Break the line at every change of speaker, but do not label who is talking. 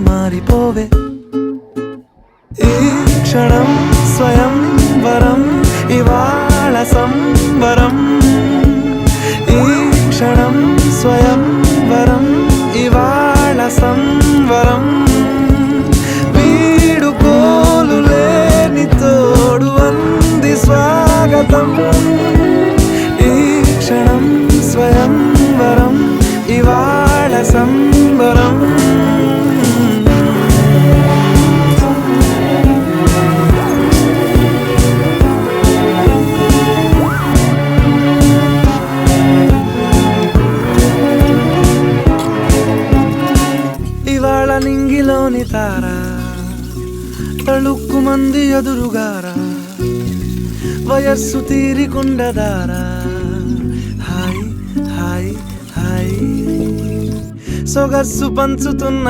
మారిపోవే ఈ క్షణం స్వయం వరం ఇవాళ సంబరం ఈ క్షణం స్వయం వరం ఇవాళ సంవరం వీడుకోలు లేని తోడు అంది స్వాగతం ఈ క్షణం స్వయం వరం ఇవాళ సంబరం ఇవాళ నింగిలోని తార తళుక్కు మంది ఎదురుగారా వయస్సు తీరికుండదారా హాయ్ హాయ్ హాయ్ సొగస్సు పంచుతున్న